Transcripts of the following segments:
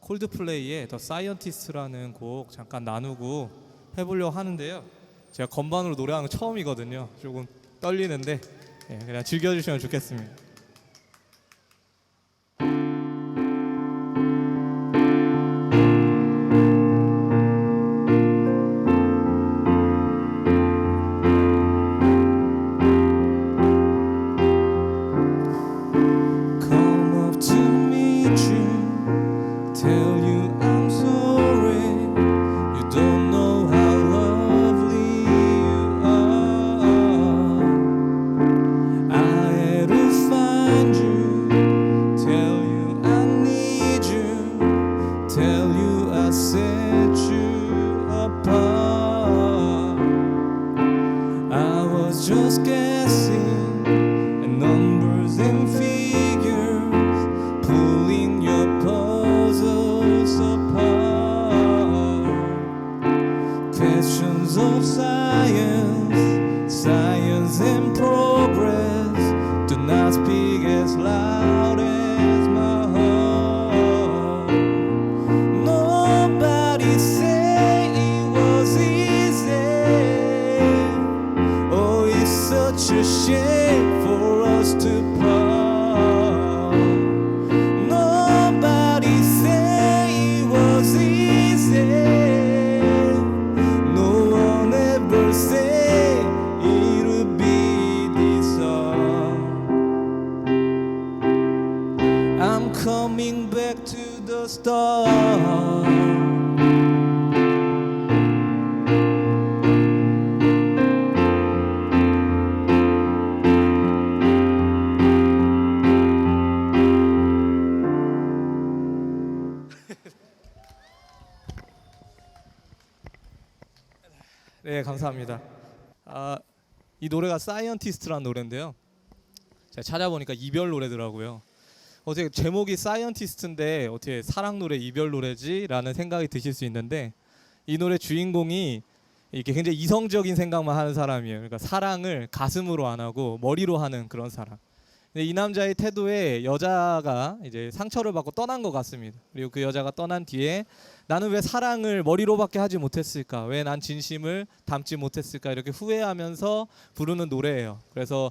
콜드플레이의 더 사이언티스트라는 곡 잠깐 나누고 해보려고 하는데요. 제가 건반으로 노래하는 거 처음이거든요. 조금 떨리는데 그냥 즐겨주시면 좋겠습니다. Just guessing at numbers and figures, pulling your puzzles apart. Questions of science, science and progress do not speak as loud as my heart. Nobody said it was easy. Such a shame for us to part. Nobody said it was easy. No one ever said it would be this hard. I'm coming back to the start. 네, 감사합니다. 이 노래가 사이언티스트라는 노래인데요. 제가 찾아보니까 이별 노래더라고요. 어떻게 제목이 사이언티스트인데 어떻게 사랑 노래 이별 노래지라는 생각이 드실 수 있는데, 이 노래 주인공이 이렇게 굉장히 이성적인 생각만 하는 사람이에요. 그러니까 사랑을 가슴으로 안 하고 머리로 하는 그런 사람. 근데 이 남자의 태도에 여자가 이제 상처를 받고 떠난 것 같습니다. 그리고 그 여자가 떠난 뒤에 나는 왜 사랑을 머리로밖에 하지 못했을까? 왜 난 진심을 담지 못했을까? 이렇게 후회하면서 부르는 노래예요. 그래서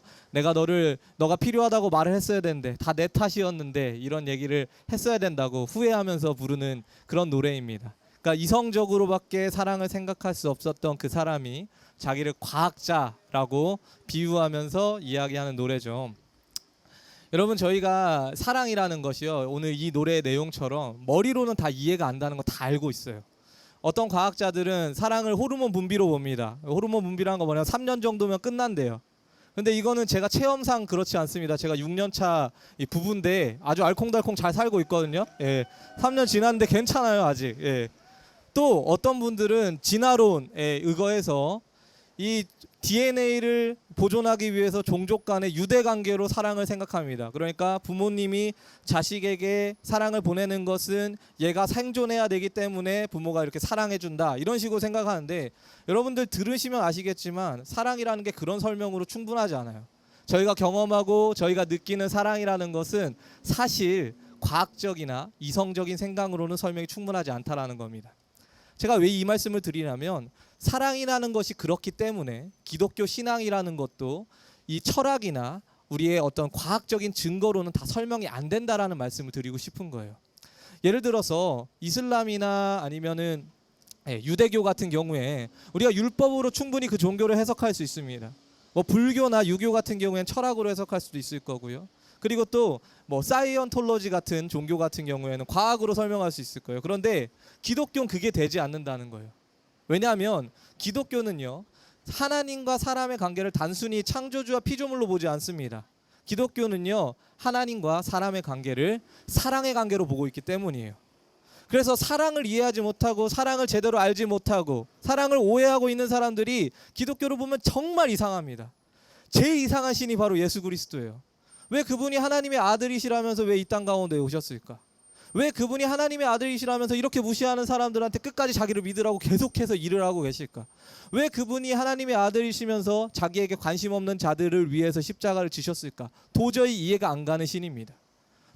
너가 필요하다고 말을 했어야 되는데 다 내 탓이었는데 이런 얘기를 했어야 된다고 후회하면서 부르는 그런 노래입니다. 그러니까 이성적으로밖에 사랑을 생각할 수 없었던 그 사람이 자기를 과학자라고 비유하면서 이야기하는 노래죠. 여러분, 저희가 사랑이라는 것이요, 오늘 이 노래의 내용처럼 머리로는 다 이해가 안 가는 거 다 알고 있어요. 어떤 과학자들은 사랑을 호르몬 분비로 봅니다. 호르몬 분비라는 거 뭐냐면 3년 정도면 끝난대요. 근데 이거는 제가 체험상 그렇지 않습니다. 제가 6년차 부부인데 아주 알콩달콩 잘 살고 있거든요. 3년 지났는데 괜찮아요, 아직. 또 어떤 분들은 진화론에 의거해서 이 DNA를 보존하기 위해서 종족 간의 유대 관계로 사랑을 생각합니다. 그러니까 부모님이 자식에게 사랑을 보내는 것은 얘가 생존해야 되기 때문에 부모가 이렇게 사랑해 준다, 이런 식으로 생각하는데, 여러분들 들으시면 아시겠지만 사랑이라는 게 그런 설명으로 충분하지 않아요. 저희가 경험하고 저희가 느끼는 사랑이라는 것은 사실 과학적이나 이성적인 생각으로는 설명이 충분하지 않다라는 겁니다. 제가 왜 이 말씀을 드리냐면, 사랑이라는 것이 그렇기 때문에 기독교 신앙이라는 것도 이 철학이나 우리의 어떤 과학적인 증거로는 다 설명이 안 된다라는 말씀을 드리고 싶은 거예요. 예를 들어서 이슬람이나 아니면은 유대교 같은 경우에 우리가 율법으로 충분히 그 종교를 해석할 수 있습니다. 뭐 불교나 유교 같은 경우에는 철학으로 해석할 수도 있을 거고요. 그리고 또 뭐 사이언톨로지 같은 종교 같은 경우에는 과학으로 설명할 수 있을 거예요. 그런데 기독교는 그게 되지 않는다는 거예요. 왜냐하면 기독교는요, 하나님과 사람의 관계를 단순히 창조주와 피조물로 보지 않습니다. 기독교는요, 하나님과 사람의 관계를 사랑의 관계로 보고 있기 때문이에요. 그래서 사랑을 이해하지 못하고 사랑을 제대로 알지 못하고 사랑을 오해하고 있는 사람들이 기독교를 보면 정말 이상합니다. 제일 이상한 신이 바로 예수 그리스도예요. 왜 그분이 하나님의 아들이시라면서 왜 이 땅 가운데 오셨을까? 왜 그분이 하나님의 아들이시라면서 이렇게 무시하는 사람들한테 끝까지 자기를 믿으라고 계속해서 일을 하고 계실까? 왜 그분이 하나님의 아들이시면서 자기에게 관심 없는 자들을 위해서 십자가를 지셨을까? 도저히 이해가 안 가는 신입니다.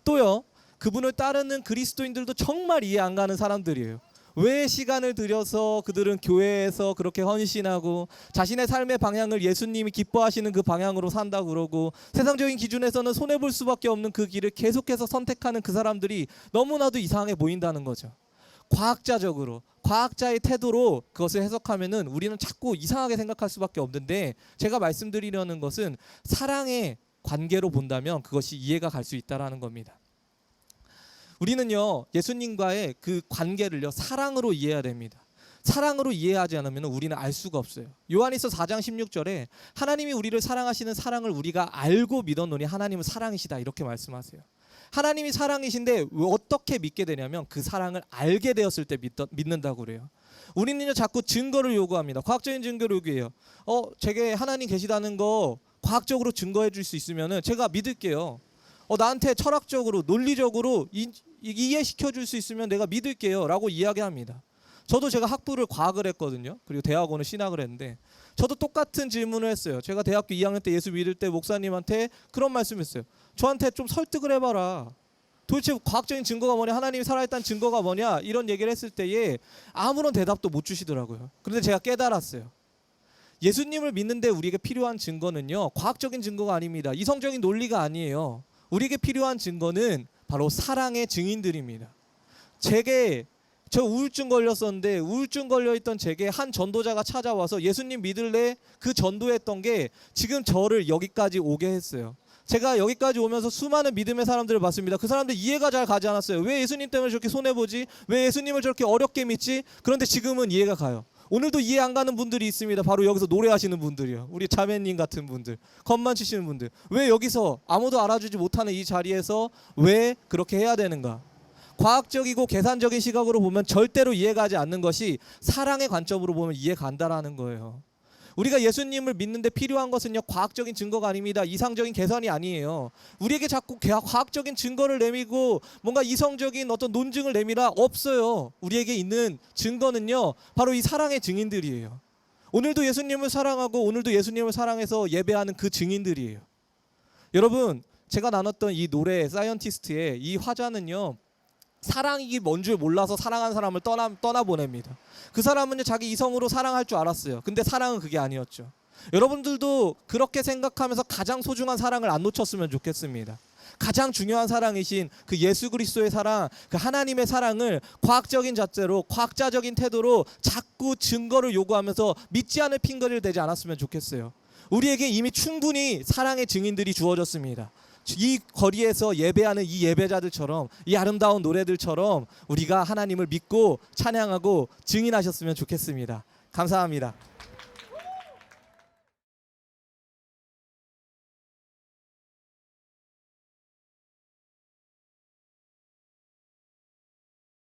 또요, 그분을 따르는 그리스도인들도 정말 이해 안 가는 사람들이에요. 왜 시간을 들여서 그들은 교회에서 그렇게 헌신하고 자신의 삶의 방향을 예수님이 기뻐하시는 그 방향으로 산다고 그러고 세상적인 기준에서는 손해볼 수밖에 없는 그 길을 계속해서 선택하는 그 사람들이 너무나도 이상해 보인다는 거죠. 과학자적으로, 과학자의 태도로 그것을 해석하면은 우리는 자꾸 이상하게 생각할 수밖에 없는데, 제가 말씀드리려는 것은 사랑의 관계로 본다면 그것이 이해가 갈 수 있다라는 겁니다. 우리는요, 예수님과의 그 관계를요, 사랑으로 이해해야 됩니다. 사랑으로 이해하지 않으면 우리는 알 수가 없어요. 요한일서 4장 16절에 하나님이 우리를 사랑하시는 사랑을 우리가 알고 믿었노니 하나님은 사랑이시다, 이렇게 말씀하세요. 하나님이 사랑이신데 어떻게 믿게 되냐면 그 사랑을 알게 되었을 때 믿는다고 그래요. 우리는요, 자꾸 증거를 요구합니다. 과학적인 증거를 요구해요. 제게 하나님 계시다는 거 과학적으로 증거해 줄 수 있으면은 제가 믿을게요. 나한테 철학적으로, 논리적으로 이해시켜 줄 수 있으면 내가 믿을게요 라고 이야기합니다. 저도 제가 학부를 과학을 했거든요. 그리고 대학원을 신학을 했는데 저도 똑같은 질문을 했어요. 제가 대학교 2학년 때 예수 믿을 때 목사님한테 그런 말씀했어요. 저한테 좀 설득을 해봐라. 도대체 과학적인 증거가 뭐냐, 하나님이 살아있다는 증거가 뭐냐, 이런 얘기를 했을 때에 아무런 대답도 못 주시더라고요. 그런데 제가 깨달았어요. 예수님을 믿는데 우리에게 필요한 증거는요, 과학적인 증거가 아닙니다. 이성적인 논리가 아니에요. 우리에게 필요한 증거는 바로 사랑의 증인들입니다. 저 우울증 걸렸었는데 우울증 걸려있던 제게 한 전도자가 찾아와서 예수님 믿을래? 그 전도했던 게 지금 저를 여기까지 오게 했어요. 제가 여기까지 오면서 수많은 믿음의 사람들을 봤습니다. 그 사람들 이해가 잘 가지 않았어요. 왜 예수님 때문에 저렇게 손해보지? 왜 예수님을 저렇게 어렵게 믿지? 그런데 지금은 이해가 가요. 오늘도 이해 안 가는 분들이 있습니다. 바로 여기서 노래하시는 분들이요. 우리 자매님 같은 분들, 건만 치시는 분들. 왜 여기서 아무도 알아주지 못하는 이 자리에서 왜 그렇게 해야 되는가? 과학적이고 계산적인 시각으로 보면 절대로 이해가지 않는 것이 사랑의 관점으로 보면 이해간다라는 거예요. 우리가 예수님을 믿는데 필요한 것은요, 과학적인 증거가 아닙니다. 이상적인 계산이 아니에요. 우리에게 자꾸 과학적인 증거를 내밀고 뭔가 이성적인 어떤 논증을 내밀어 없어요. 우리에게 있는 증거는요, 바로 이 사랑의 증인들이에요. 오늘도 예수님을 사랑하고 오늘도 예수님을 사랑해서 예배하는 그 증인들이에요. 여러분, 제가 나눴던 이 노래 사이언티스트의 이 화자는요, 사랑이 뭔 줄 몰라서 사랑한 사람을 떠나보냅니다. 그 사람은 자기 이성으로 사랑할 줄 알았어요. 근데 사랑은 그게 아니었죠. 여러분들도 그렇게 생각하면서 가장 소중한 사랑을 안 놓쳤으면 좋겠습니다. 가장 중요한 사랑이신 그 예수 그리스도의 사랑, 그 하나님의 사랑을 과학적인 잣대로, 과학자적인 태도로 자꾸 증거를 요구하면서 믿지 않을 핑계를 대지 않았으면 좋겠어요. 우리에게 이미 충분히 사랑의 증인들이 주어졌습니다. 이 거리에서 예배하는 이 예배자들처럼, 이 아름다운 노래들처럼 우리가 하나님을 믿고 찬양하고 증인하셨으면 좋겠습니다. 감사합니다.